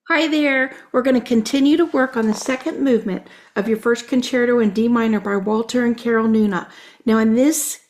Hi there. We're going to continue to work on the second movement of your first concerto in D minor by Walter and Carol Noona. Now in this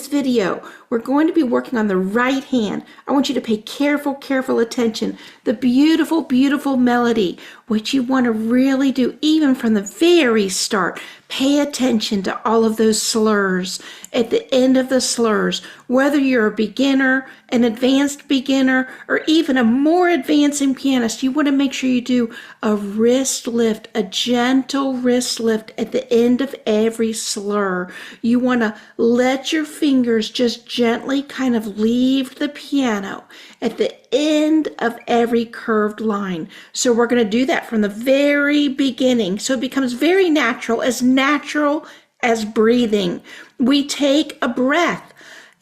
video, we're going to be working on the right hand. I want you to pay careful attention. The beautiful, beautiful melody. What you want to really do, even from the very start, pay attention to all of those slurs at the end of the slurs. Whether you're a beginner, an advanced beginner, or even a more advancing pianist, you want to make sure you do a wrist lift, a gentle wrist lift at the end of every slur. You want to let your fingers just gently kind of leave the piano at the end of every curved line. So we're going to do that from the very beginning. So it becomes very natural as breathing. We take a breath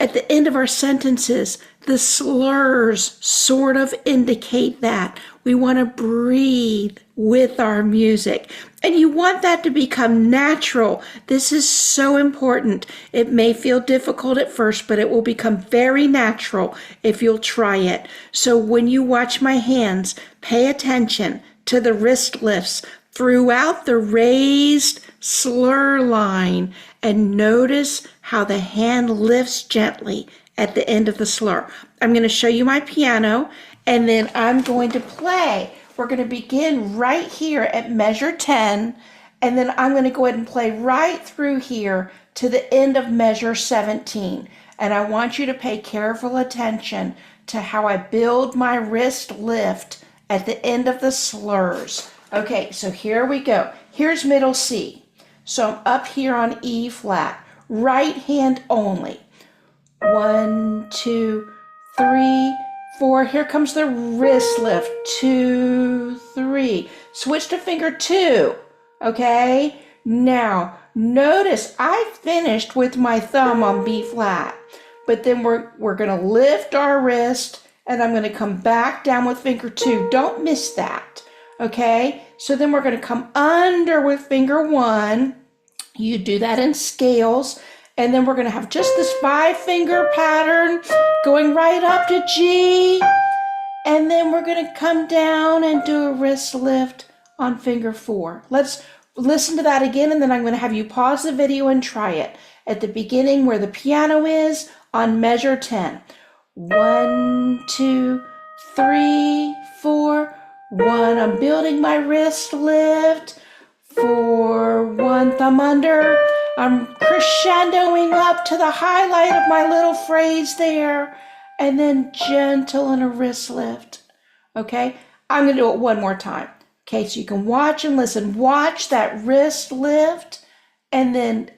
at the end of our sentences. The slurs sort of indicate that. We want to breathe with our music. And you want that to become natural. This is so important. It may feel difficult at first, but it will become very natural if you'll try it. So when you watch my hands, pay attention to the wrist lifts throughout the raised slur line and notice how the hand lifts gently at the end of the slur. I'm going to show you my piano and then I'm going to play. We're going to begin right here at measure 10 and then I'm going to go ahead and play right through here to the end of measure 17. And I want you to pay careful attention to how I build my wrist lift at the end of the slurs. Okay, so here we go. Here's middle C. So I'm up here on E flat, right hand only. 1, 2, 3, 4. Here comes the wrist lift. 2, 3. Switch to finger 2. Okay? Now, notice I finished with my thumb on B flat. But then we're going to lift our wrist and I'm going to come back down with finger 2. Don't miss that. Okay? So then we're going to come under with finger 1. You do that in scales. And then we're going to have just this 5-finger pattern going right up to G. And then we're going to come down and do a wrist lift on finger 4. Let's listen to that again, and then I'm going to have you pause the video and try it. At the beginning where the piano is on measure 10. 1, 2, 3, 4. 1. I'm building my wrist lift. 4, 1. Thumb under. I'm crescendoing up to the highlight of my little phrase there, and then gentle and a wrist lift. Okay, I'm going to do it one more time. Okay, so you can watch and listen. Watch that wrist lift, and then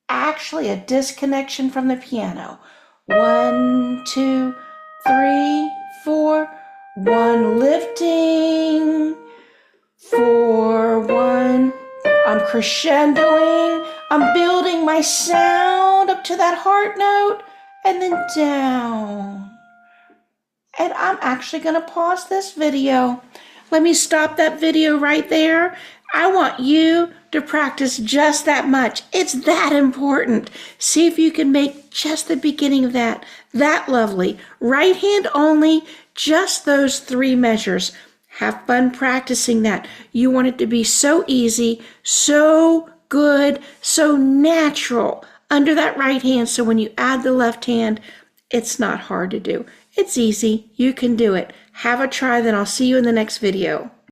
actually a disconnection from the piano. 1, 2, 3, 4. 1 lifting. 4, 1. I'm crescendoing. I'm building my sound up to that heart note and then down. And I'm actually going to pause this video. Let me stop that video right there. I want you to practice just that much. It's that important. See if you can make just the beginning of that lovely. Right hand only, just those 3 measures. Have fun practicing that. You want it to be so easy, so good, so natural under that right hand. So when you add the left hand, it's not hard to do. It's easy. You can do it. Have a try, then I'll see you in the next video.